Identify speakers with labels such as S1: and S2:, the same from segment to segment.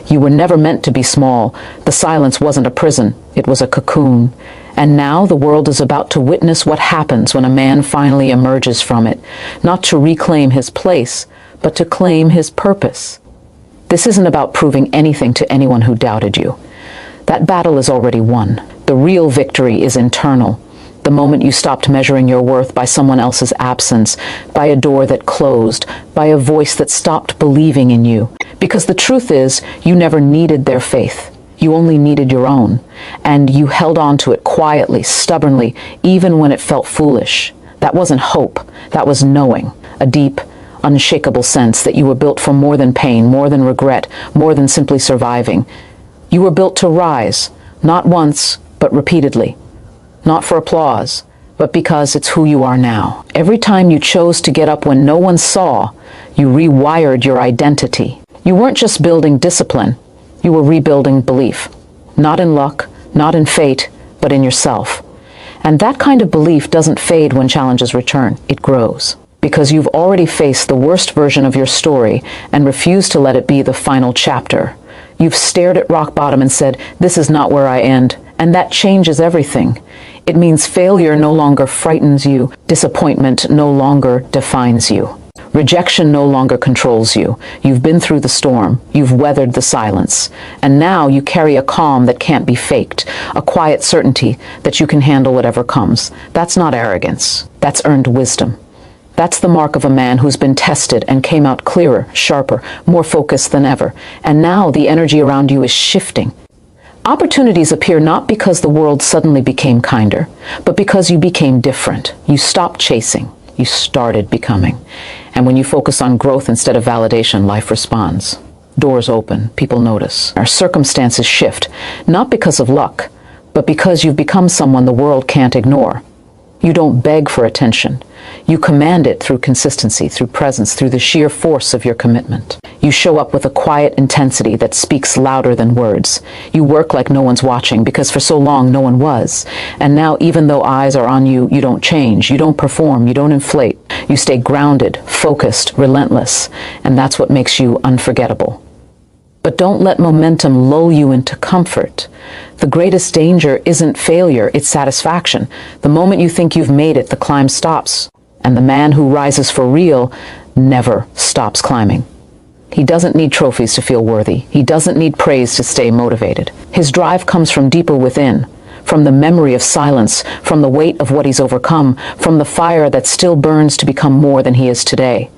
S1: You were never meant to be small. The silence wasn't a prison, it was a cocoon. And now the world is about to witness what happens when a man finally emerges from it, not to reclaim his place, but to claim his purpose. This isn't about proving anything to anyone who doubted you. That battle is already won. The real victory is internal. The moment you stopped measuring your worth by someone else's absence, by a door that closed, by a voice that stopped believing in you. Because the truth is, you never needed their faith. You only needed your own. And you held on to it quietly, stubbornly, even when it felt foolish. That wasn't hope. That was knowing. A deep, unshakable sense that you were built for more than pain, more than regret, more than simply surviving. You were built to rise, not once, but repeatedly. Not for applause, but because it's who you are now. Every time you chose to get up when no one saw, you rewired your identity. You weren't just building discipline, you were rebuilding belief. Not in luck, not in fate, but in yourself. And that kind of belief doesn't fade when challenges return, it grows. Because you've already faced the worst version of your story and refused to let it be the final chapter. You've stared at rock bottom and said, "This is not where I end." And that changes everything. It means failure no longer frightens you. Disappointment no longer defines you. Rejection no longer controls you. You've been through the storm. You've weathered the silence. And now you carry a calm that can't be faked, a quiet certainty that you can handle whatever comes. That's not arrogance. That's earned wisdom. That's the mark of a man who's been tested and came out clearer, sharper, more focused than ever. And now the energy around you is shifting. Opportunities appear not because the world suddenly became kinder, but because you became different. You stopped chasing. You started becoming. And when you focus on growth instead of validation, life responds. Doors open. People notice. Our circumstances shift, not because of luck, but because you've become someone the world can't ignore. You don't beg for attention. You command it through consistency, through presence, through the sheer force of your commitment. You show up with a quiet intensity that speaks louder than words. You work like no one's watching because for so long no one was. And now even though eyes are on you, you don't change, you don't perform, you don't inflate. You stay grounded, focused, relentless. And that's what makes you unforgettable. But don't let momentum lull you into comfort. The greatest danger isn't failure, it's satisfaction. The moment you think you've made it, the climb stops. And the man who rises for real never stops climbing. He doesn't need trophies to feel worthy. He doesn't need praise to stay motivated. His drive comes from deeper within, from the memory of silence, from the weight of what he's overcome, from the fire that still burns to become more than he is today.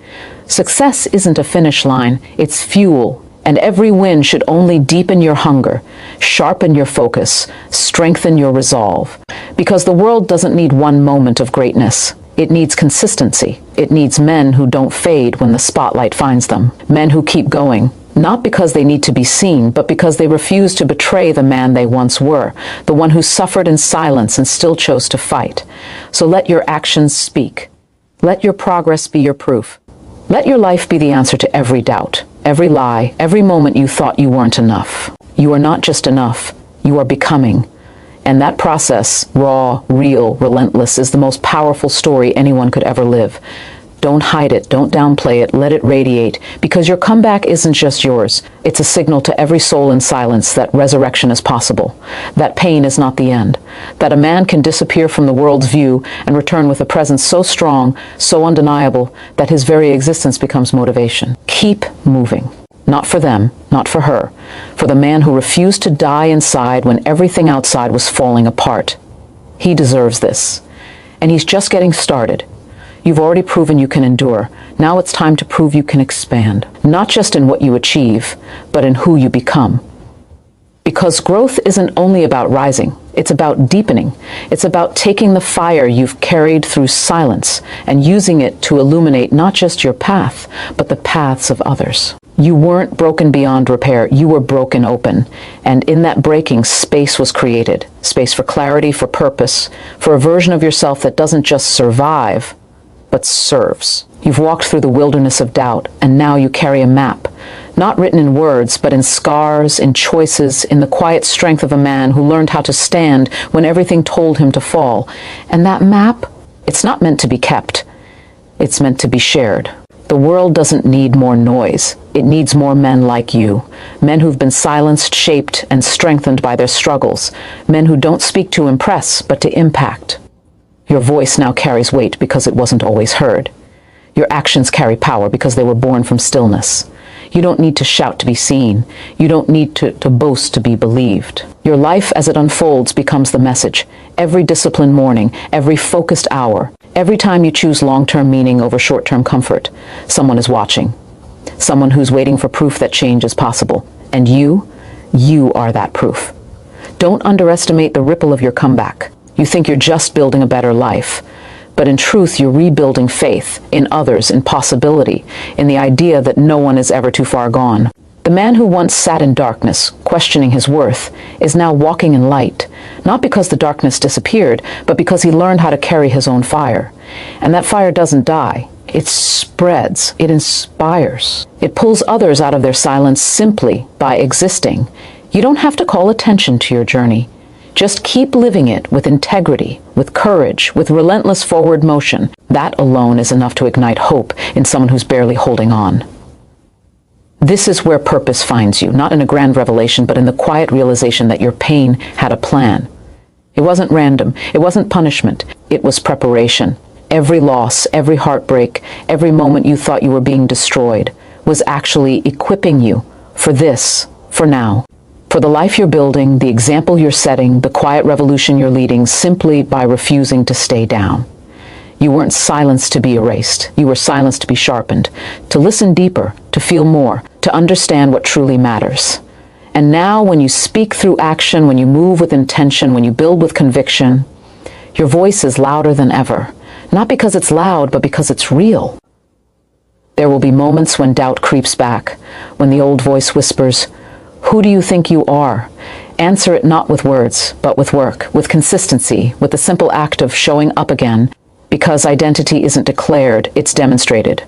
S1: Success isn't a finish line, it's fuel. And every win should only deepen your hunger, sharpen your focus, strengthen your resolve. Because the world doesn't need one moment of greatness. It needs consistency. It needs men who don't fade when the spotlight finds them. Men who keep going, not because they need to be seen, but because they refuse to betray the man they once were, the one who suffered in silence and still chose to fight. So let your actions speak. Let your progress be your proof. Let your life be the answer to every doubt, every lie, every moment you thought you weren't enough. You are not just enough, you are becoming. And that process, raw, real, relentless, is the most powerful story anyone could ever live. Don't hide it, don't downplay it, let it radiate, because your comeback isn't just yours. It's a signal to every soul in silence that resurrection is possible, that pain is not the end, that a man can disappear from the world's view and return with a presence so strong, so undeniable, that his very existence becomes motivation. Keep moving. Not for them, not for her, for the man who refused to die inside when everything outside was falling apart. He deserves this. And he's just getting started. You've already proven you can endure. Now it's time to prove you can expand, not just in what you achieve, but in who you become. Because growth isn't only about rising, it's about deepening. It's about taking the fire you've carried through silence and using it to illuminate not just your path, but the paths of others. You weren't broken beyond repair, you were broken open. And in that breaking, space was created. Space for clarity, for purpose, for a version of yourself that doesn't just survive, but serves. You've walked through the wilderness of doubt, and now you carry a map. Not written in words, but in scars, in choices, in the quiet strength of a man who learned how to stand when everything told him to fall. And that map, it's not meant to be kept. It's meant to be shared. The world doesn't need more noise. It needs more men like you. Men who've been silenced, shaped, and strengthened by their struggles. Men who don't speak to impress, but to impact. Your voice now carries weight because it wasn't always heard. Your actions carry power because they were born from stillness. You don't need to shout to be seen. You don't need to boast to be believed. Your life as it unfolds becomes the message. Every disciplined morning, every focused hour, every time you choose long-term meaning over short-term comfort, someone is watching. Someone who's waiting for proof that change is possible. And you are that proof. Don't underestimate the ripple of your comeback. You think you're just building a better life. But in truth, you're rebuilding faith in others, in possibility, in the idea that no one is ever too far gone. The man who once sat in darkness, questioning his worth, is now walking in light, not because the darkness disappeared, but because he learned how to carry his own fire. And that fire doesn't die. It spreads. It inspires. It pulls others out of their silence simply by existing. You don't have to call attention to your journey. Just keep living it with integrity, with courage, with relentless forward motion. That alone is enough to ignite hope in someone who's barely holding on. This is where purpose finds you, not in a grand revelation, but in the quiet realization that your pain had a plan. It wasn't random. It wasn't punishment. It was preparation. Every loss, every heartbreak, every moment you thought you were being destroyed was actually equipping you for this, for now. For the life you're building, the example you're setting, the quiet revolution you're leading, simply by refusing to stay down. You weren't silenced to be erased. You were silenced to be sharpened, to listen deeper, to feel more, to understand what truly matters. And now, when you speak through action, when you move with intention, when you build with conviction, your voice is louder than ever. Not because it's loud, but because it's real. There will be moments when doubt creeps back, when the old voice whispers, "Who do you think you are?" Answer it not with words, but with work, with consistency, with the simple act of showing up again, because identity isn't declared, it's demonstrated.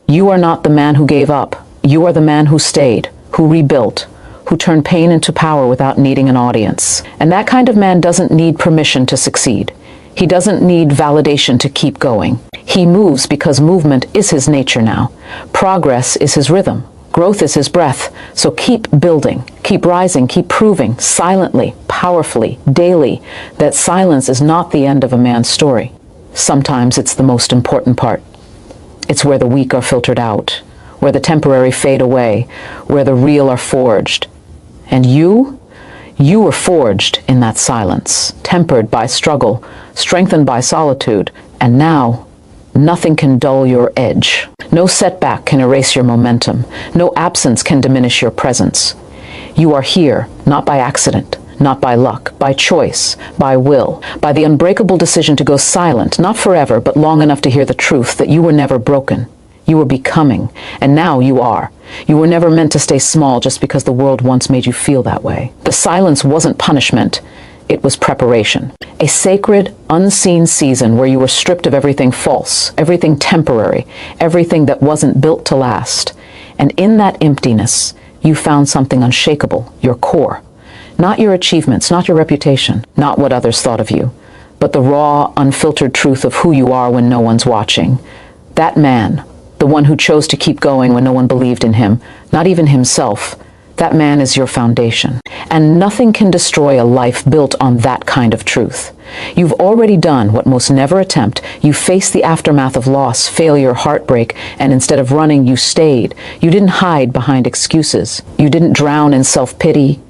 S1: You are not the man who gave up. You are the man who stayed, who rebuilt, who turned pain into power without needing an audience. And that kind of man doesn't need permission to succeed. He doesn't need validation to keep going. He moves because movement is his nature now. Progress is his rhythm. Growth is his breath. So keep building, keep rising, keep proving, silently, powerfully, daily, that silence is not the end of a man's story. Sometimes it's the most important part. It's where the weak are filtered out, where the temporary fade away, where the real are forged. And you were forged in that silence, tempered by struggle, strengthened by solitude, and now nothing can dull your edge. No setback can erase your momentum. No absence can diminish your presence. You are here, not by accident, not by luck, by choice, by will, by the unbreakable decision to go silent, not forever, but long enough to hear the truth that you were never broken. You were becoming, and now you are. You were never meant to stay small just because the world once made you feel that way. The silence wasn't punishment. It was preparation. A sacred, unseen season where you were stripped of everything false, everything temporary, everything that wasn't built to last. And in that emptiness, you found something unshakable, your core. Not your achievements, not your reputation, not what others thought of you, but the raw, unfiltered truth of who you are when no one's watching. That man, the one who chose to keep going when no one believed in him, not even himself, that man is your foundation. And nothing can destroy a life built on that kind of truth. You've already done what most never attempt. You faced the aftermath of loss, failure, heartbreak, and instead of running, you stayed. You didn't hide behind excuses. You didn't drown in self-pity.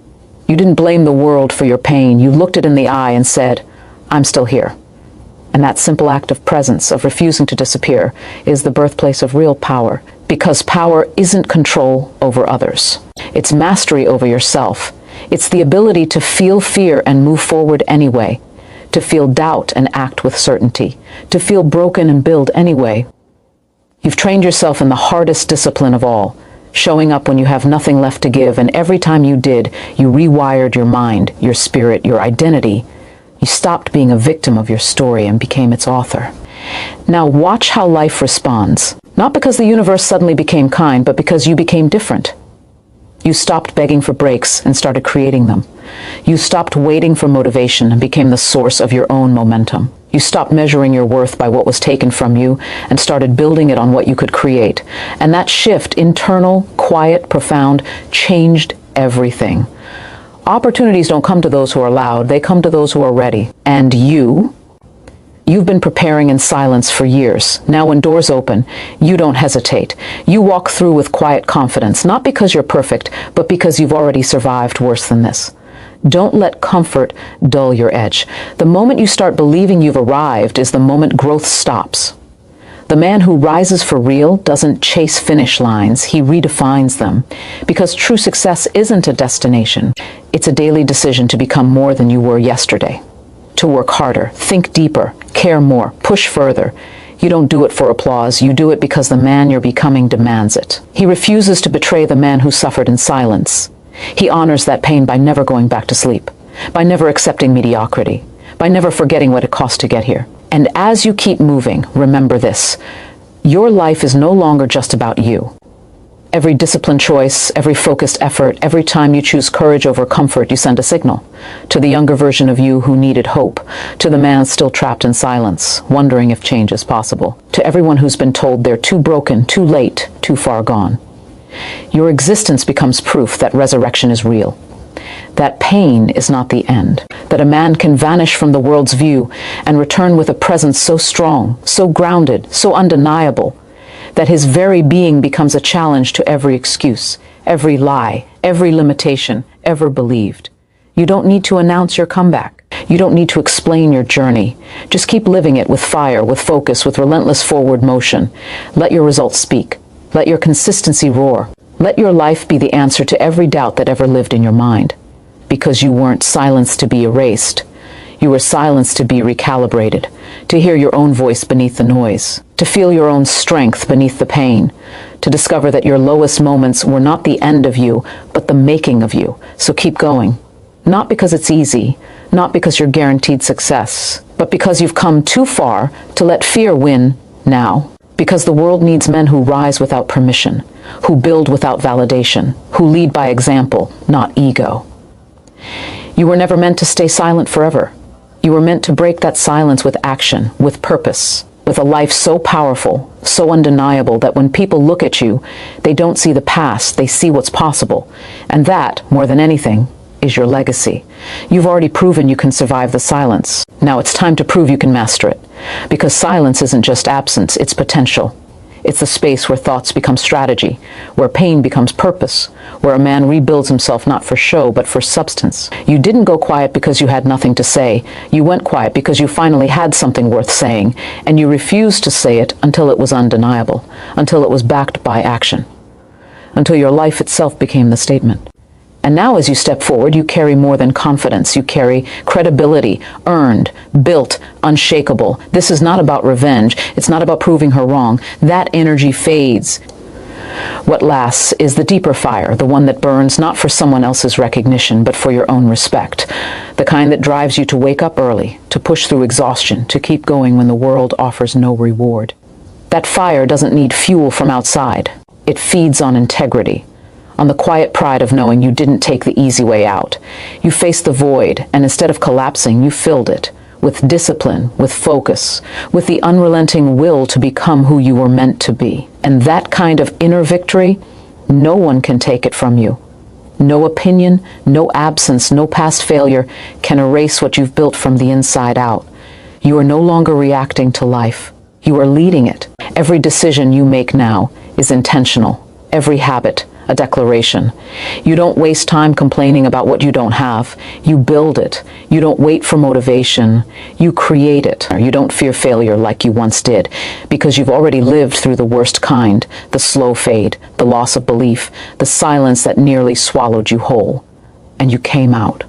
S1: You didn't blame the world for your pain. You looked it in the eye and said, "I'm still here." And that simple act of presence, of refusing to disappear, is the birthplace of real power. Because power isn't control over others. It's mastery over yourself. It's the ability to feel fear and move forward anyway, to feel doubt and act with certainty, to feel broken and build anyway. You've trained yourself in the hardest discipline of all, showing up when you have nothing left to give, and every time you did, you rewired your mind, your spirit, your identity. You stopped being a victim of your story and became its author. Now watch how life responds. Not because the universe suddenly became kind, but because you became different. You stopped begging for breaks and started creating them. You stopped waiting for motivation and became the source of your own momentum. You stopped measuring your worth by what was taken from you and started building it on what you could create. And that shift, internal, quiet, profound, changed everything. Opportunities don't come to those who are loud, they come to those who are ready. And you've been preparing in silence for years. Now when doors open, you don't hesitate. You walk through with quiet confidence, not because you're perfect, but because you've already survived worse than this. Don't let comfort dull your edge. The moment you start believing you've arrived is the moment growth stops. The man who rises for real doesn't chase finish lines, he redefines them. Because true success isn't a destination. It's a daily decision to become more than you were yesterday. To work harder, think deeper, care more, push further. You don't do it for applause, you do it because the man you're becoming demands it. He refuses to betray the man who suffered in silence. He honors that pain by never going back to sleep, by never accepting mediocrity, by never forgetting what it cost to get here. And as you keep moving, remember this: your life is no longer just about you. Every disciplined choice, every focused effort, every time you choose courage over comfort, you send a signal to the younger version of you who needed hope, to the man still trapped in silence, wondering if change is possible, to everyone who's been told they're too broken, too late, too far gone. Your existence becomes proof that resurrection is real, that pain is not the end, that a man can vanish from the world's view and return with a presence so strong, so grounded, so undeniable, that his very being becomes a challenge to every excuse, every lie, every limitation ever believed. You don't need to announce your comeback. You don't need to explain your journey. Just keep living it with fire, with focus, with relentless forward motion. Let your results speak. Let your consistency roar. Let your life be the answer to every doubt that ever lived in your mind. Because you weren't silenced to be erased. You were silenced to be recalibrated, to hear your own voice beneath the noise, to feel your own strength beneath the pain, to discover that your lowest moments were not the end of you, but the making of you. So keep going. Not because it's easy, not because you're guaranteed success, but because you've come too far to let fear win now. Because the world needs men who rise without permission, who build without validation, who lead by example, not ego. You were never meant to stay silent forever. You were meant to break that silence with action, with purpose, with a life so powerful, so undeniable that when people look at you, they don't see the past, they see what's possible. And that, more than anything, is your legacy. You've already proven you can survive the silence. Now it's time to prove you can master it. Because silence isn't just absence, it's potential. It's the space where thoughts become strategy, where pain becomes purpose, where a man rebuilds himself not for show, but for substance. You didn't go quiet because you had nothing to say. You went quiet because you finally had something worth saying, and you refused to say it until it was undeniable, until it was backed by action, until your life itself became the statement. And now as you step forward, you carry more than confidence. You carry credibility, earned, built, unshakable. This is not about revenge. It's not about proving her wrong. That energy fades. What lasts is the deeper fire, the one that burns not for someone else's recognition, but for your own respect. The kind that drives you to wake up early, to push through exhaustion, to keep going when the world offers no reward. That fire doesn't need fuel from outside. It feeds on integrity, on the quiet pride of knowing you didn't take the easy way out. You faced the void, and instead of collapsing, you filled it with discipline, with focus, with the unrelenting will to become who you were meant to be. And that kind of inner victory, no one can take it from you. No opinion, no absence, no past failure can erase what you've built from the inside out. You are no longer reacting to life. You are leading it. Every decision you make now is intentional. Every habit, a declaration. You don't waste time complaining about what you don't have. You build it. You don't wait for motivation. You create it. You don't fear failure like you once did, because you've already lived through the worst kind, the slow fade, the loss of belief, the silence that nearly swallowed you whole. And you came out.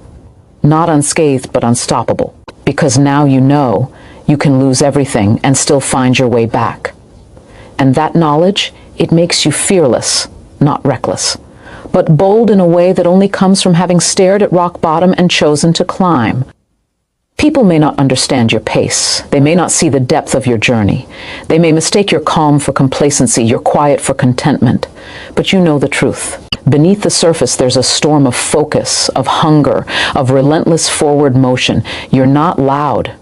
S1: Not unscathed, but unstoppable. Because now you know you can lose everything and still find your way back. And that knowledge, it makes you fearless, not reckless, but bold in a way that only comes from having stared at rock bottom and chosen to climb. People may not understand your pace. They may not see the depth of your journey. They may mistake your calm for complacency, your quiet for contentment. But you know the truth. Beneath the surface, there's a storm of focus, of hunger, of relentless forward motion. You're not loud.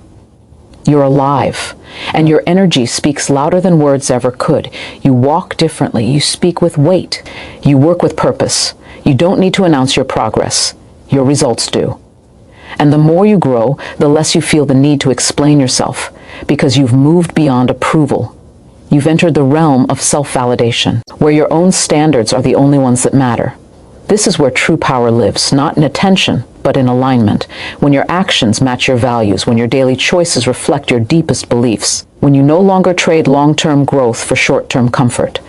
S1: You're alive. And your energy speaks louder than words ever could. You walk differently. You speak with weight. You work with purpose. You don't need to announce your progress. Your results do. And the more you grow, the less you feel the need to explain yourself, because you've moved beyond approval. You've entered the realm of self-validation, where your own standards are the only ones that matter. This is where true power lives, not in attention, but in alignment, when your actions match your values, when your daily choices reflect your deepest beliefs, when you no longer trade long-term growth for short-term comfort.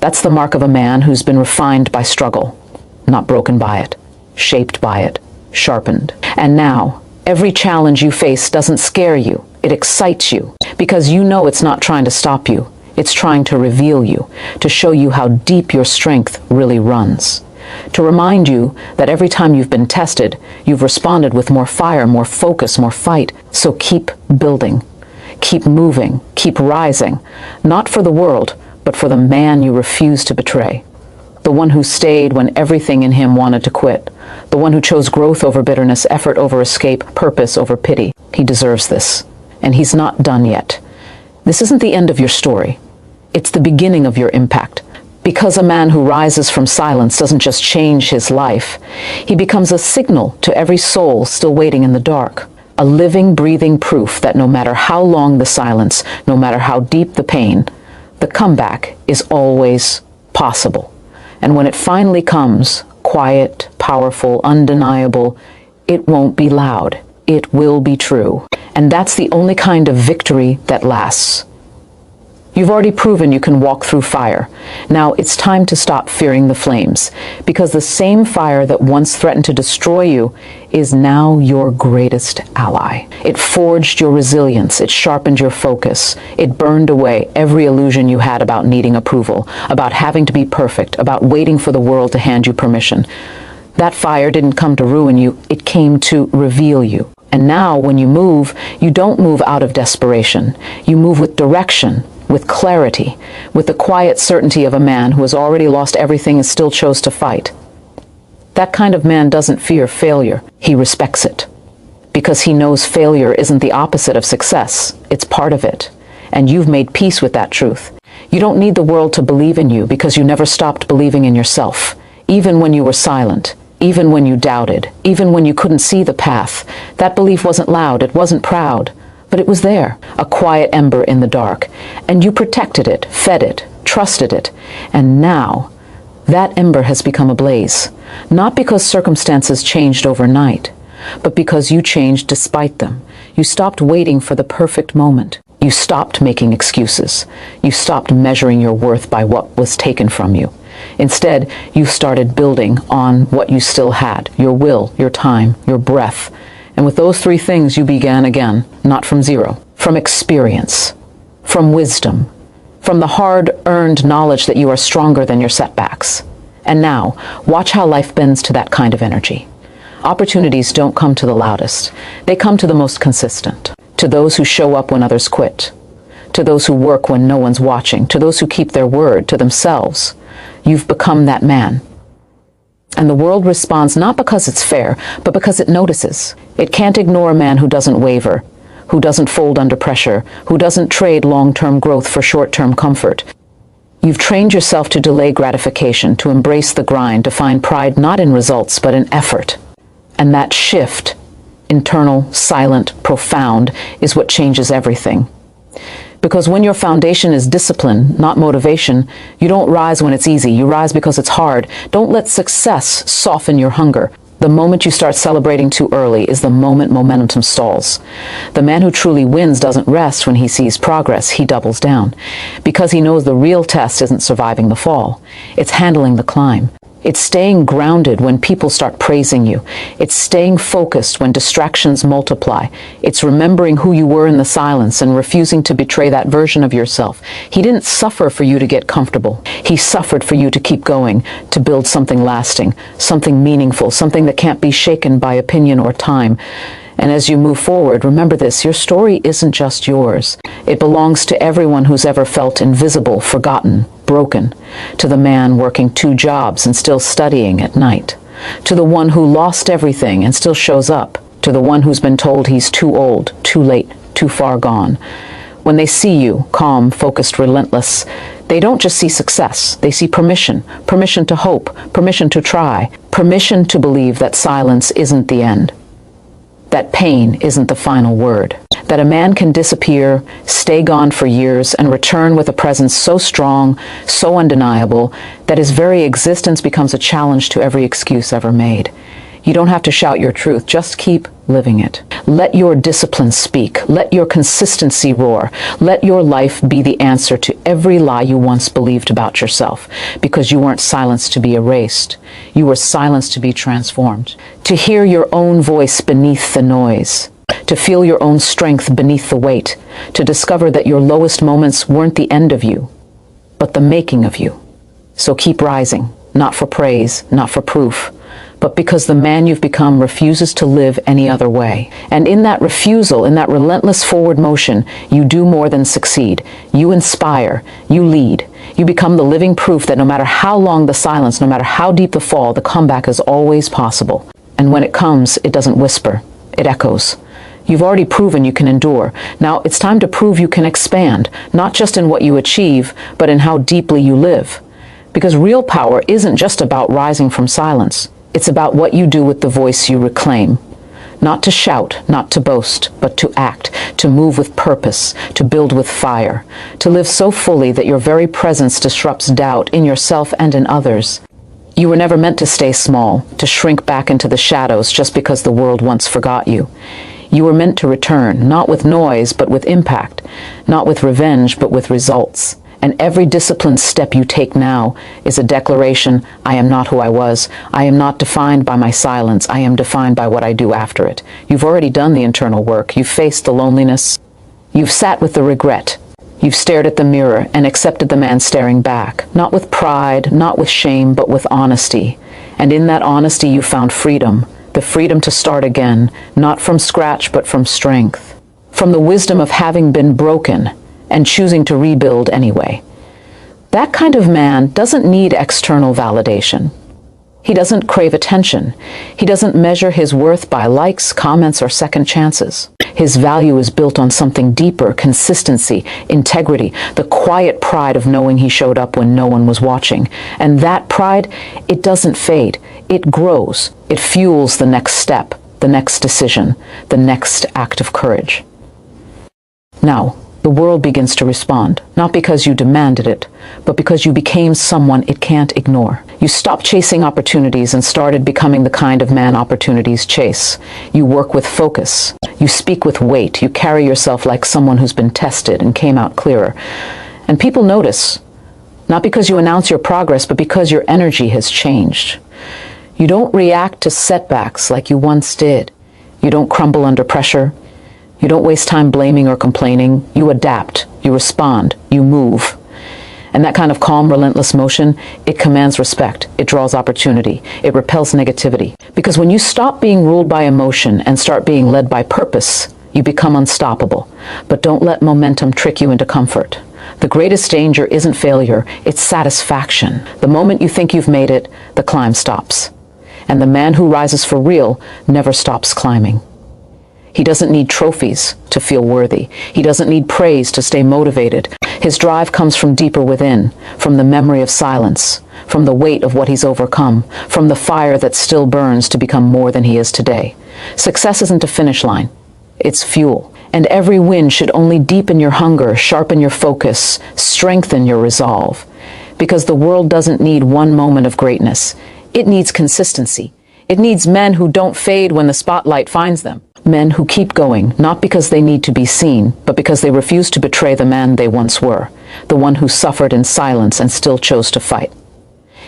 S1: That's the mark of a man who's been refined by struggle, not broken by it, shaped by it, sharpened. And now, every challenge you face doesn't scare you, it excites you, because you know it's not trying to stop you, it's trying to reveal you, to show you how deep your strength really runs. To remind you that every time you've been tested, you've responded with more fire, more focus, more fight. So keep building, keep moving, keep rising, not for the world, but for the man you refuse to betray. The one who stayed when everything in him wanted to quit. The one who chose growth over bitterness, effort over escape, purpose over pity. He deserves this. And he's not done yet. This isn't the end of your story. It's the beginning of your impact. Because a man who rises from silence doesn't just change his life, he becomes a signal to every soul still waiting in the dark. A living, breathing proof that no matter how long the silence, no matter how deep the pain, the comeback is always possible. And when it finally comes, quiet, powerful, undeniable, it won't be loud. It will be true. And that's the only kind of victory that lasts. You've already proven you can walk through fire. Now it's time to stop fearing the flames, because the same fire that once threatened to destroy you is now your greatest ally. It forged your resilience, it sharpened your focus, it burned away every illusion you had about needing approval, about having to be perfect, about waiting for the world to hand you permission. That fire didn't come to ruin you, it came to reveal you. And now when you don't move out of desperation. You move with direction, with clarity, with the quiet certainty of a man who has already lost everything and still chose to fight. That kind of man doesn't fear failure. He respects it. Because he knows failure isn't the opposite of success. It's part of it. And you've made peace with that truth. You don't need the world to believe in you because you never stopped believing in yourself. Even when you were silent, even when you doubted, even when you couldn't see the path. That belief wasn't loud, it wasn't proud. But it was there, a quiet ember in the dark, and you protected it, fed it, trusted it, and now that ember has become a blaze, not because circumstances changed overnight, but because you changed despite them. You stopped waiting for the perfect moment. You stopped making excuses. You stopped measuring your worth by what was taken from you. Instead, you started building on what you still had, your will, your time, your breath. And with those three things, you began again, not from zero, from experience, from wisdom, from the hard-earned knowledge that you are stronger than your setbacks. And now, watch how life bends to that kind of energy. Opportunities don't come to the loudest. They come to the most consistent, to those who show up when others quit, to those who work when no one's watching, to those who keep their word to themselves. You've become that man. And the world responds not because it's fair, but because it notices. It can't ignore a man who doesn't waver, who doesn't fold under pressure, who doesn't trade long-term growth for short-term comfort. You've trained yourself to delay gratification, to embrace the grind, to find pride not in results, but in effort. And that shift, internal, silent, profound, is what changes everything. Because when your foundation is discipline, not motivation, you don't rise when it's easy. You rise because it's hard. Don't let success soften your hunger. The moment you start celebrating too early is the moment momentum stalls. The man who truly wins doesn't rest when he sees progress. He doubles down. Because he knows the real test isn't surviving the fall. It's handling the climb. It's staying grounded when people start praising you. It's staying focused when distractions multiply. It's remembering who you were in the silence and refusing to betray that version of yourself. He didn't suffer for you to get comfortable. He suffered for you to keep going, to build something lasting, something meaningful, something that can't be shaken by opinion or time. And as you move forward, remember this, your story isn't just yours. It belongs to everyone who's ever felt invisible, forgotten, broken, to the man working 2 jobs and still studying at night, to the one who lost everything and still shows up, to the one who's been told he's too old, too late, too far gone. When they see you, calm, focused, relentless, they don't just see success, they see permission, permission to hope, permission to try, permission to believe that silence isn't the end, that pain isn't the final word, that a man can disappear, stay gone for years, and return with a presence so strong, so undeniable, that his very existence becomes a challenge to every excuse ever made. You don't have to shout your truth, just keep living it. Let your discipline speak. Let your consistency roar. Let your life be the answer to every lie you once believed about yourself, because you weren't silenced to be erased. You were silenced to be transformed. To hear your own voice beneath the noise. To feel your own strength beneath the weight. To discover that your lowest moments weren't the end of you, but the making of you. So keep rising, not for praise, not for proof, but because the man you've become refuses to live any other way. And in that refusal, in that relentless forward motion, you do more than succeed. You inspire, you lead. You become the living proof that no matter how long the silence, no matter how deep the fall, the comeback is always possible. And when it comes, it doesn't whisper, it echoes. You've already proven you can endure. Now it's time to prove you can expand, not just in what you achieve, but in how deeply you live. Because real power isn't just about rising from silence. It's about what you do with the voice you reclaim. Not to shout, not to boast, but to act, to move with purpose, to build with fire, to live so fully that your very presence disrupts doubt in yourself and in others. You were never meant to stay small, to shrink back into the shadows just because the world once forgot you. You were meant to return, not with noise, but with impact, not with revenge, but with results. And every disciplined step you take now is a declaration, I am not who I was. I am not defined by my silence. I am defined by what I do after it. You've already done the internal work. You've faced the loneliness. You've sat with the regret. You've stared at the mirror and accepted the man staring back, not with pride, not with shame, but with honesty. And in that honesty, you found freedom, the freedom to start again, not from scratch, but from strength, from the wisdom of having been broken and choosing to rebuild anyway. That kind of man doesn't need external validation. He doesn't crave attention. He doesn't measure his worth by likes, comments, or second chances. His value is built on something deeper, consistency, integrity, the quiet pride of knowing he showed up when no one was watching. And that pride, it doesn't fade. It grows. It fuels the next step, the next decision, the next act of courage. Now, the world begins to respond, not because you demanded it, but because you became someone it can't ignore. You stopped chasing opportunities and started becoming the kind of man opportunities chase. You work with focus. You speak with weight. You carry yourself like someone who's been tested and came out clearer. And people notice, not because you announce your progress, but because your energy has changed. You don't react to setbacks like you once did. You don't crumble under pressure. You don't waste time blaming or complaining. You adapt, you respond, you move. And that kind of calm, relentless motion, it commands respect. It draws opportunity. It repels negativity. Because when you stop being ruled by emotion and start being led by purpose, you become unstoppable. But don't let momentum trick you into comfort. The greatest danger isn't failure, it's satisfaction. The moment you think you've made it, the climb stops. And the man who rises for real never stops climbing. He doesn't need trophies to feel worthy. He doesn't need praise to stay motivated. His drive comes from deeper within, from the memory of silence, from the weight of what he's overcome, from the fire that still burns to become more than he is today. Success isn't a finish line. It's fuel. And every win should only deepen your hunger, sharpen your focus, strengthen your resolve. Because the world doesn't need one moment of greatness. It needs consistency. It needs men who don't fade when the spotlight finds them. Men who keep going, not because they need to be seen, but because they refuse to betray the man they once were, the one who suffered in silence and still chose to fight.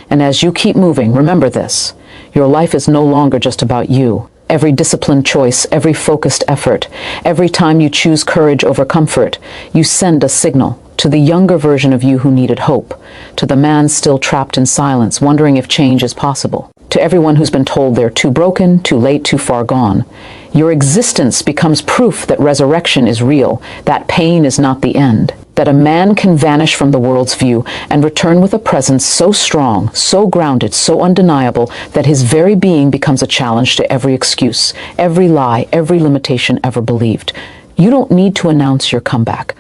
S1: And as you keep moving, remember this. Your life is no longer just about you. Every disciplined choice, every focused effort, every time you choose courage over comfort, you send a signal to the younger version of you who needed hope, to the man still trapped in silence, wondering if change is possible, to everyone who's been told they're too broken, too late, too far gone. Your existence becomes proof that resurrection is real, that pain is not the end. that a man can vanish from the world's view and return with a presence so strong, so grounded, so undeniable that his very being becomes a challenge to every excuse, every lie, every limitation ever believed. You don't need to announce your comeback.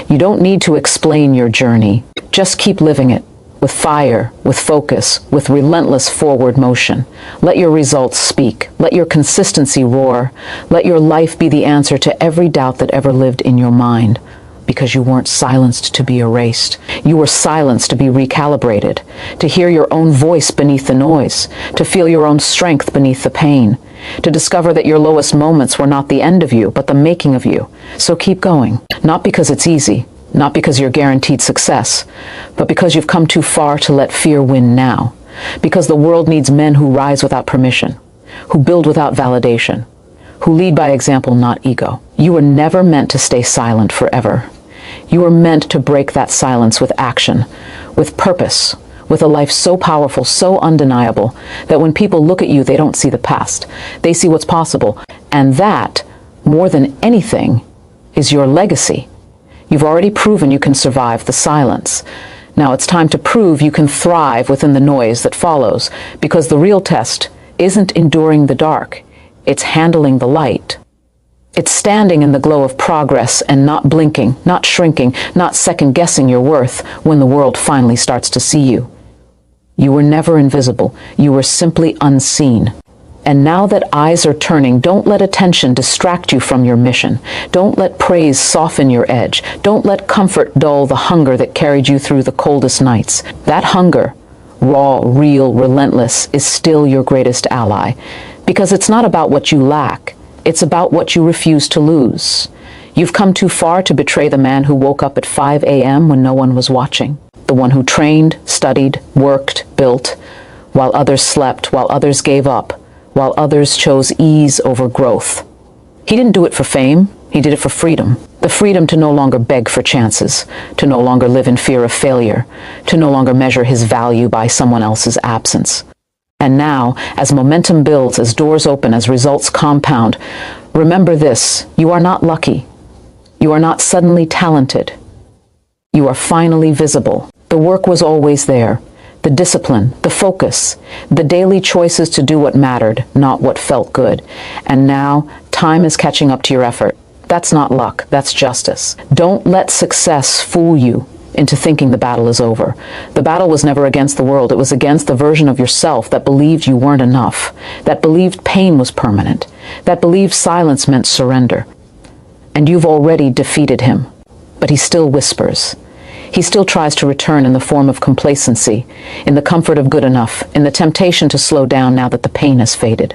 S1: You don't need to explain your journey. Just keep living it, with fire, with focus, with relentless forward motion. Let your results speak. Let your consistency roar. Let your life be the answer to every doubt that ever lived in your mind. Because you weren't silenced to be erased. You were silenced to be recalibrated, to hear your own voice beneath the noise, to feel your own strength beneath the pain, to discover that your lowest moments were not the end of you, but the making of you. So keep going, not because it's easy, not because you're guaranteed success, but because you've come too far to let fear win now, because the world needs men who rise without permission, who build without validation, who lead by example, not ego. You were never meant to stay silent forever. You were meant to break that silence with action, with purpose, with a life so powerful, so undeniable, that when people look at you, they don't see the past. They see what's possible. And that, more than anything, is your legacy. You've already proven you can survive the silence. Now it's time to prove you can thrive within the noise that follows, because the real test isn't enduring the dark. It's handling the light. It's standing in the glow of progress and not blinking, not shrinking, not second-guessing your worth when the world finally starts to see you. You were never invisible. You were simply unseen. And now that eyes are turning, don't let attention distract you from your mission. Don't let praise soften your edge. Don't let comfort dull the hunger that carried you through the coldest nights. That hunger, raw, real, relentless, is still your greatest ally. Because it's not about what you lack. It's about what you refuse to lose. You've come too far to betray the man who woke up at 5 a.m. when no one was watching. The one who trained, studied, worked, built, while others slept, while others gave up, while others chose ease over growth. He didn't do it for fame. He did it for freedom. The freedom to no longer beg for chances, to no longer live in fear of failure, to no longer measure his value by someone else's absence. And now, as momentum builds, as doors open, as results compound, remember this: you are not lucky. You are not suddenly talented. You are finally visible. The work was always there. The discipline, the focus, the daily choices to do what mattered, not what felt good. And now, time is catching up to your effort. That's not luck, that's justice. Don't let success fool you into thinking the battle is over. The battle was never against the world. It was against the version of yourself that believed you weren't enough, that believed pain was permanent, that believed silence meant surrender. And you've already defeated him. But he still whispers. He still tries to return in the form of complacency, in the comfort of good enough, in the temptation to slow down now that the pain has faded.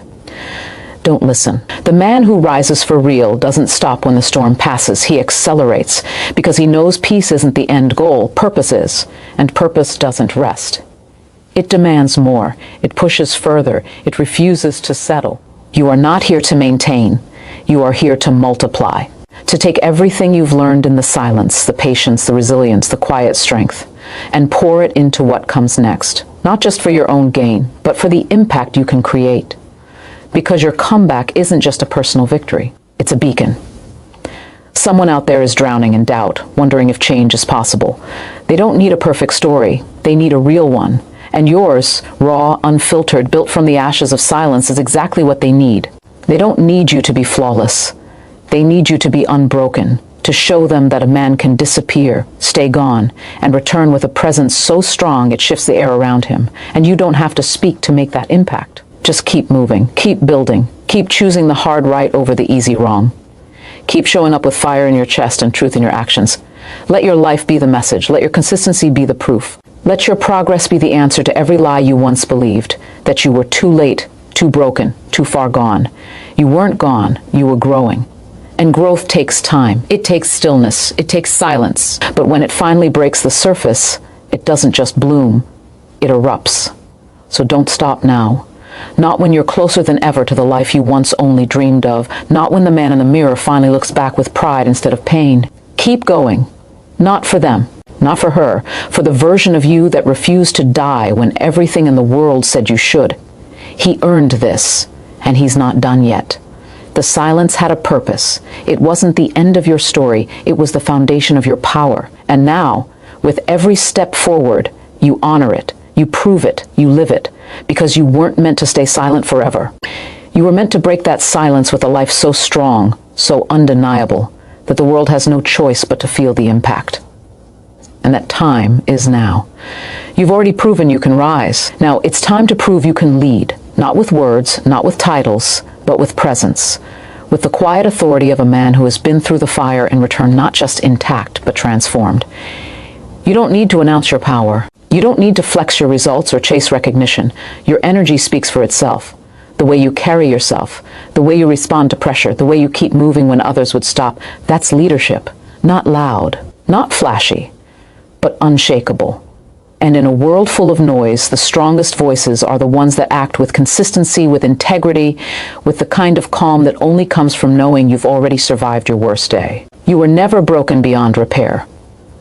S1: Don't listen. The man who rises for real doesn't stop when the storm passes. He accelerates because he knows peace isn't the end goal. Purpose is, and purpose doesn't rest. It demands more. It pushes further. It refuses to settle. You are not here to maintain. You are here to multiply, to take everything you've learned in the silence, the patience, the resilience, the quiet strength, and pour it into what comes next, not just for your own gain, but for the impact you can create. Because your comeback isn't just a personal victory, it's a beacon. Someone out there is drowning in doubt, wondering if change is possible. They don't need a perfect story, they need a real one. And yours, raw, unfiltered, built from the ashes of silence, is exactly what they need. They don't need you to be flawless. They need you to be unbroken, to show them that a man can disappear, stay gone, and return with a presence so strong it shifts the air around him. And you don't have to speak to make that impact. Just keep moving, keep building, keep choosing the hard right over the easy wrong. Keep showing up with fire in your chest and truth in your actions. Let your life be the message. Let your consistency be the proof. Let your progress be the answer to every lie you once believed, that you were too late, too broken, too far gone. You weren't gone, you were growing. And growth takes time. It takes stillness. It takes silence. But when it finally breaks the surface, it doesn't just bloom, it erupts. So don't stop now. Not when you're closer than ever to the life you once only dreamed of. Not when the man in the mirror finally looks back with pride instead of pain. Keep going. Not for them. Not for her. For the version of you that refused to die when everything in the world said you should. He earned this, and he's not done yet. The silence had a purpose. It wasn't the end of your story, it was the foundation of your power. And now, with every step forward, you honor it, you prove it, you live it, because you weren't meant to stay silent forever. You were meant to break that silence with a life so strong, so undeniable, that the world has no choice but to feel the impact. And that time is now. You've already proven you can rise. Now it's time to prove you can lead, not with words, not with titles, but with presence, with the quiet authority of a man who has been through the fire and returned not just intact, but transformed. You don't need to announce your power. You don't need to flex your results or chase recognition. Your energy speaks for itself. The way you carry yourself, the way you respond to pressure, the way you keep moving when others would stop, that's leadership. Not loud, not flashy, but unshakable. And in a world full of noise, the strongest voices are the ones that act with consistency, with integrity, with the kind of calm that only comes from knowing you've already survived your worst day. You were never broken beyond repair.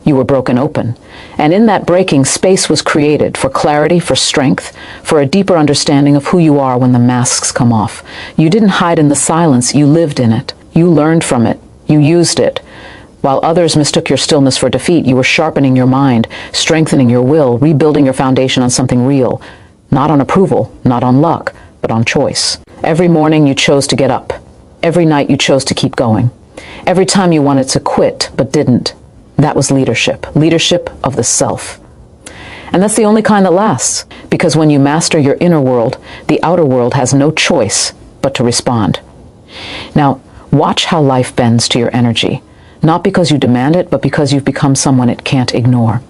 S1: You were broken open. And in that breaking, space was created for clarity, for strength, for a deeper understanding of who you are when the masks come off. You didn't hide in the silence, you lived in it. You learned from it. You used it. While others mistook your stillness for defeat, you were sharpening your mind, strengthening your will, rebuilding your foundation on something real. Not on approval, not on luck, but on choice. Every morning you chose to get up. Every night you chose to keep going. Every time you wanted to quit, but didn't. That was leadership. Leadership of the self. And that's the only kind that lasts, because when you master your inner world, the outer world has no choice but to respond. Now, watch how life bends to your energy. Not because you demand it, but because you've become someone it can't ignore.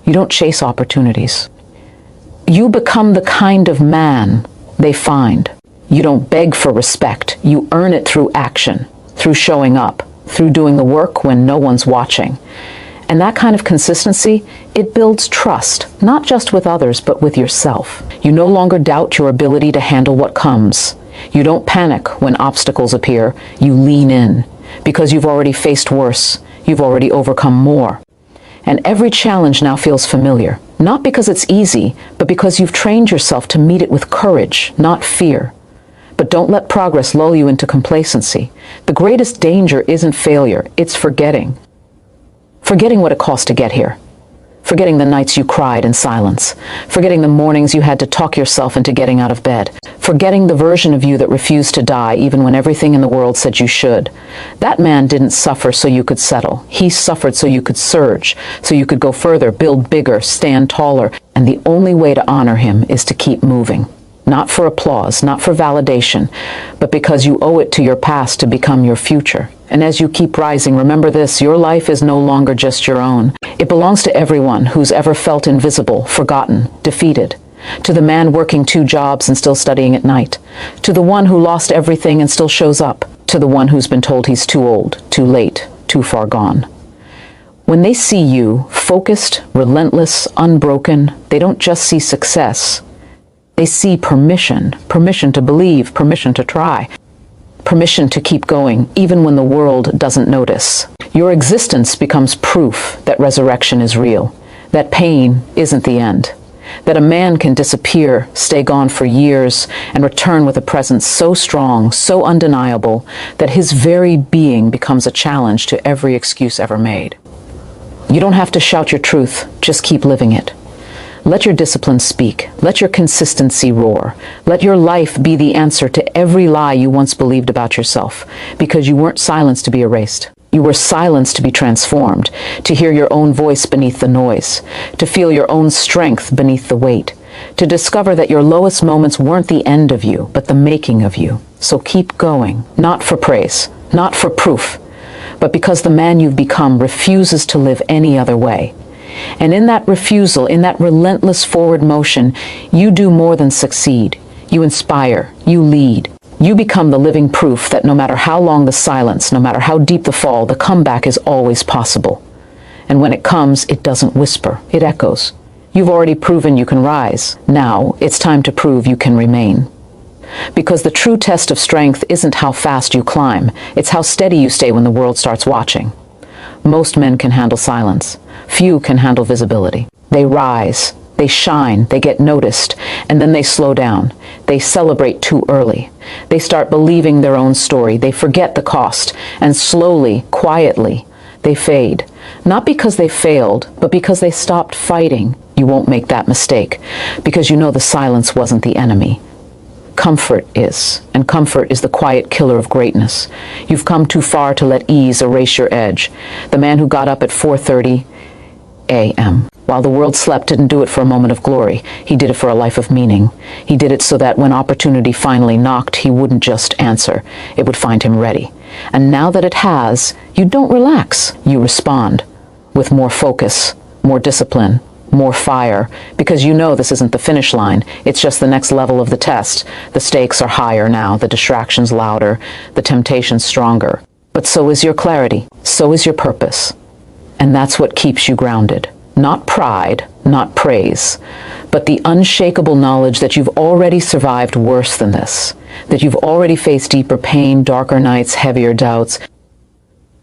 S1: You don't chase opportunities. You become the kind of man they find. You don't beg for respect. You earn it through action, through showing up, through doing the work when no one's watching. And that kind of consistency, it builds trust, not just with others, but with yourself. You no longer doubt your ability to handle what comes. You don't panic when obstacles appear. You lean in. Because you've already faced worse, you've already overcome more. And every challenge now feels familiar, not because it's easy, but because you've trained yourself to meet it with courage, not fear. But don't let progress lull you into complacency. The greatest danger isn't failure, it's forgetting. Forgetting what it cost to get here. Forgetting the nights you cried in silence. Forgetting the mornings you had to talk yourself into getting out of bed. Forgetting the version of you that refused to die even when everything in the world said you should. That man didn't suffer so you could settle. He suffered so you could surge, so you could go further, build bigger, stand taller. And the only way to honor him is to keep moving. Not for applause, not for validation, but because you owe it to your past to become your future. And as you keep rising, remember this, your life is no longer just your own. It belongs to everyone who's ever felt invisible, forgotten, defeated. To the man working 2 jobs and still studying at night. To the one who lost everything and still shows up. To the one who's been told he's too old, too late, too far gone. When they see you, focused, relentless, unbroken, they don't just see success. They see permission. Permission to believe, permission to try. Permission to keep going, even when the world doesn't notice. Your existence becomes proof that resurrection is real, that pain isn't the end, that a man can disappear, stay gone for years, and return with a presence so strong, so undeniable, that his very being becomes a challenge to every excuse ever made. You don't have to shout your truth, just keep living it. Let your discipline speak. Let your consistency roar. Let your life be the answer to every lie you once believed about yourself, because you weren't silenced to be erased. You were silenced to be transformed, to hear your own voice beneath the noise, to feel your own strength beneath the weight, to discover that your lowest moments weren't the end of you, but the making of you. So keep going, not for praise, not for proof, but because the man you've become refuses to live any other way. And in that refusal, in that relentless forward motion, you do more than succeed. You inspire, you lead. You become the living proof that no matter how long the silence, no matter how deep the fall, the comeback is always possible. And when it comes, it doesn't whisper, it echoes. You've already proven you can rise. Now, it's time to prove you can remain. Because the true test of strength isn't how fast you climb, it's how steady you stay when the world starts watching. Most men can handle silence. Few can handle visibility. They rise, They shine, they get noticed, and then they slow down. They celebrate too early. They start believing their own story. They forget the cost, and slowly, quietly, they fade. Not because they failed, but because they stopped fighting. You won't make that mistake, because you know the silence wasn't the enemy. Comfort is, and comfort is the quiet killer of greatness. You've come too far to let ease erase your edge. The man who got up at 4:30 a.m. while the world slept didn't do it for a moment of glory. He did it for a life of meaning. He did it so that when opportunity finally knocked, he wouldn't just answer. It would find him ready. And now that it has, you don't relax. You respond with more focus, more discipline, more fire, because you know this isn't the finish line. It's just the next level of the test. The stakes are higher now, the distractions louder, the temptations stronger. But so is your clarity, so is your purpose. And that's what keeps you grounded. Not pride, not praise, but the unshakable knowledge that you've already survived worse than this, that you've already faced deeper pain, darker nights, heavier doubts,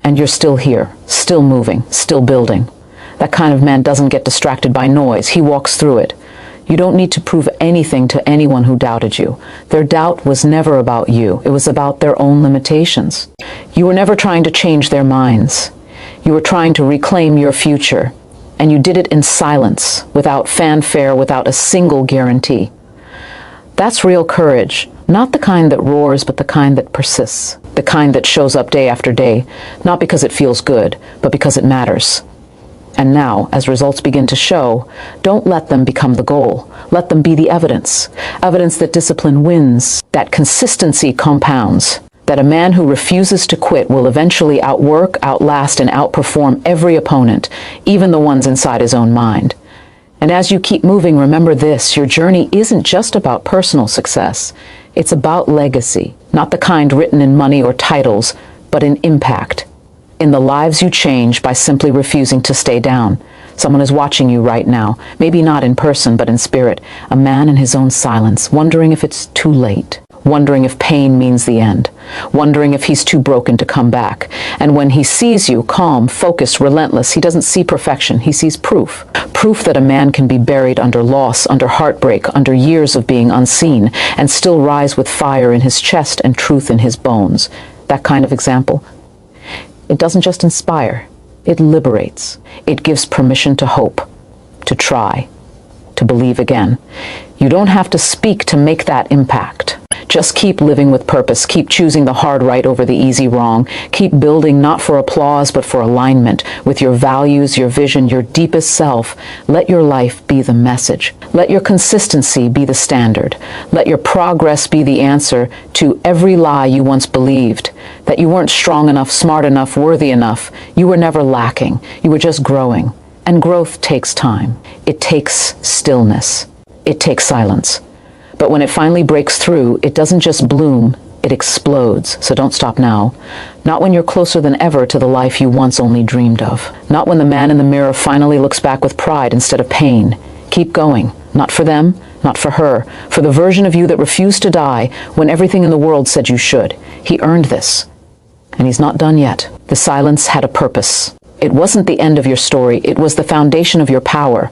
S1: and you're still here, still moving, still building. That kind of man doesn't get distracted by noise. He walks through it. You don't need to prove anything to anyone who doubted you. Their doubt was never about you. It was about their own limitations. You were never trying to change their minds. You were trying to reclaim your future, and you did it in silence, without fanfare, without a single guarantee. That's real courage, not the kind that roars, but the kind that persists, the kind that shows up day after day, not because it feels good, but because it matters. And now, as results begin to show, don't let them become the goal. Let them be the evidence. Evidence that discipline wins, that consistency compounds, that a man who refuses to quit will eventually outwork, outlast, and outperform every opponent, even the ones inside his own mind. And as you keep moving, remember this: your journey isn't just about personal success. It's about legacy, not the kind written in money or titles, but in impact, in the lives you change by simply refusing to stay down. Someone is watching you right now, maybe not in person, but in spirit, a man in his own silence, wondering if it's too late, wondering if pain means the end, wondering if he's too broken to come back. And when he sees you, calm, focused, relentless, he doesn't see perfection, he sees proof. Proof that a man can be buried under loss, under heartbreak, under years of being unseen, and still rise with fire in his chest and truth in his bones. That kind of example, it doesn't just inspire, it liberates. It gives permission to hope, to try, to believe again. You don't have to speak to make that impact. Just keep living with purpose. Keep choosing the hard right over the easy wrong. Keep building not for applause, but for alignment with your values, your vision, your deepest self. Let your life be the message. Let your consistency be the standard. Let your progress be the answer to every lie you once believed, that you weren't strong enough, smart enough, worthy enough. You were never lacking. You were just growing. And growth takes time. It takes stillness. It takes silence. But when it finally breaks through, it doesn't just bloom, it explodes. So don't stop now. Not when you're closer than ever to the life you once only dreamed of. Not when the man in the mirror finally looks back with pride instead of pain. Keep going. Not for them, not for her. For the version of you that refused to die when everything in the world said you should. He earned this. And he's not done yet. The silence had a purpose. It wasn't the end of your story. It was the foundation of your power.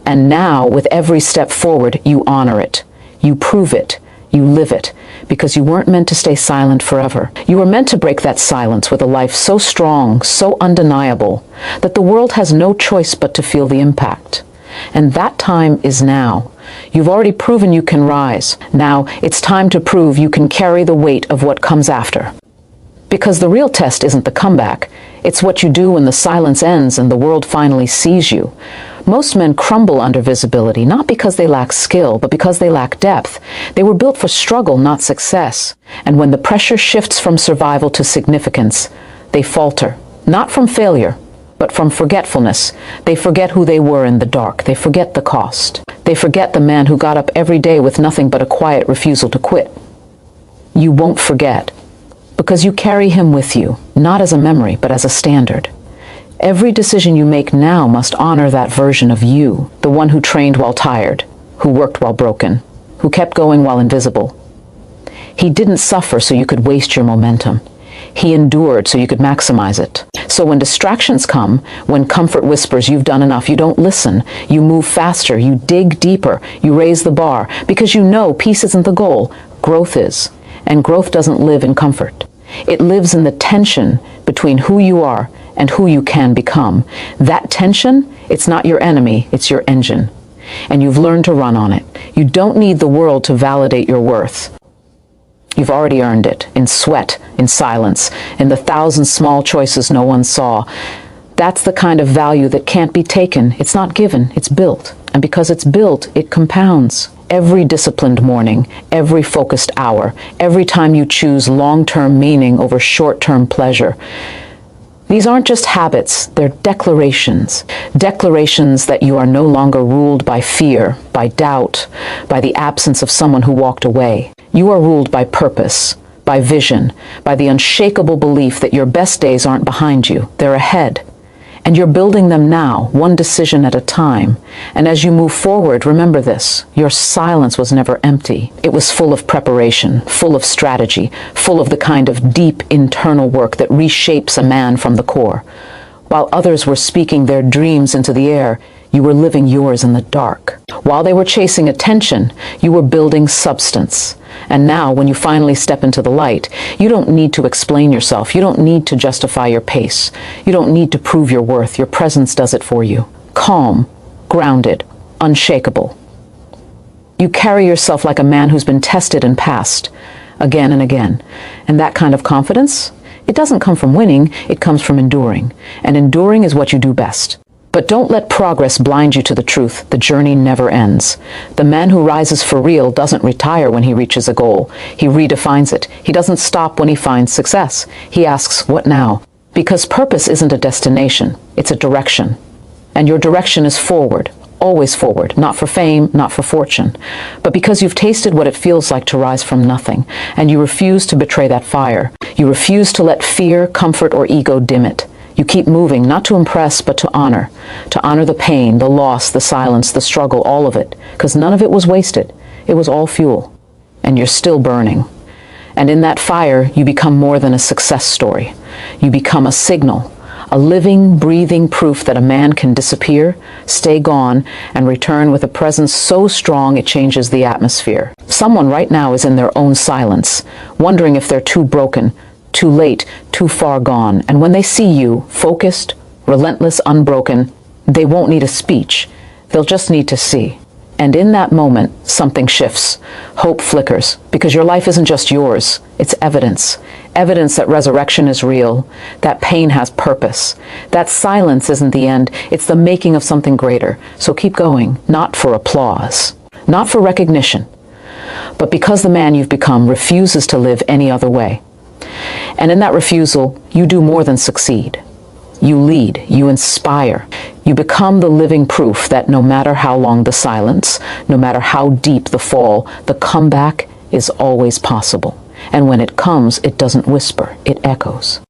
S1: And now, with every step forward, you honor it. You prove it. You live it. Because you weren't meant to stay silent forever. You were meant to break that silence with a life so strong, so undeniable, that the world has no choice but to feel the impact. And that time is now. You've already proven you can rise. Now, it's time to prove you can carry the weight of what comes after. Because the real test isn't the comeback. It's what you do when the silence ends and the world finally sees you. Most men crumble under visibility, not because they lack skill, but because they lack depth. They were built for struggle, not success. And when the pressure shifts from survival to significance, they falter. Not from failure, but from forgetfulness. They forget who they were in the dark. They forget the cost. They forget the man who got up every day with nothing but a quiet refusal to quit. You won't forget, because you carry him with you, not as a memory, but as a standard. Every decision you make now must honor that version of you, the one who trained while tired, who worked while broken, who kept going while invisible. He didn't suffer so you could waste your momentum. He endured so you could maximize it. So when distractions come, when comfort whispers you've done enough, you don't listen. You move faster, you dig deeper, you raise the bar, because you know peace isn't the goal, growth is. And growth doesn't live in comfort. It lives in the tension between who you are and who you can become. That tension, it's not your enemy, it's your engine. And you've learned to run on it. You don't need the world to validate your worth. You've already earned it, in sweat, in silence, in the thousand small choices no one saw. That's the kind of value that can't be taken. It's not given, it's built. And because it's built, it compounds. Every disciplined morning, every focused hour, every time you choose long-term meaning over short-term pleasure. These aren't just habits, they're declarations. Declarations that you are no longer ruled by fear, by doubt, by the absence of someone who walked away. You are ruled by purpose, by vision, by the unshakable belief that your best days aren't behind you, they're ahead. And you're building them now, one decision at a time. And as you move forward, remember this, your silence was never empty. It was full of preparation, full of strategy, full of the kind of deep internal work that reshapes a man from the core. While others were speaking their dreams into the air, you were living yours in the dark. While they were chasing attention, you were building substance. And now, when you finally step into the light, you don't need to explain yourself. You don't need to justify your pace. You don't need to prove your worth. Your presence does it for you. Calm, grounded, unshakable. You carry yourself like a man who's been tested and passed, again and again. And that kind of confidence, it doesn't come from winning, it comes from enduring. And enduring is what you do best. But don't let progress blind you to the truth. The journey never ends. The man who rises for real doesn't retire when he reaches a goal. He redefines it. He doesn't stop when he finds success. He asks, what now? Because purpose isn't a destination. It's a direction. And your direction is forward. Always forward. Not for fame, not for fortune. But because you've tasted what it feels like to rise from nothing. And you refuse to betray that fire. You refuse to let fear, comfort, or ego dim it. You keep moving, not to impress, but to honor the pain, the loss, the silence, the struggle, all of it, because none of it was wasted. It was all fuel, and you're still burning. And in that fire, you become more than a success story. You become a signal, a living, breathing proof that a man can disappear, stay gone, and return with a presence so strong it changes the atmosphere. Someone right now is in their own silence, wondering if they're too broken, too late, too far gone. And when they see you, focused, relentless, unbroken, they won't need a speech. They'll just need to see. And in that moment, something shifts. Hope flickers, because your life isn't just yours. It's evidence. Evidence that resurrection is real, that pain has purpose, that silence isn't the end, it's the making of something greater. So keep going, not for applause, not for recognition, but because the man you've become refuses to live any other way. And in that refusal, you do more than succeed. You lead, you inspire, you become the living proof that no matter how long the silence, no matter how deep the fall, the comeback is always possible. And when it comes, it doesn't whisper, it echoes.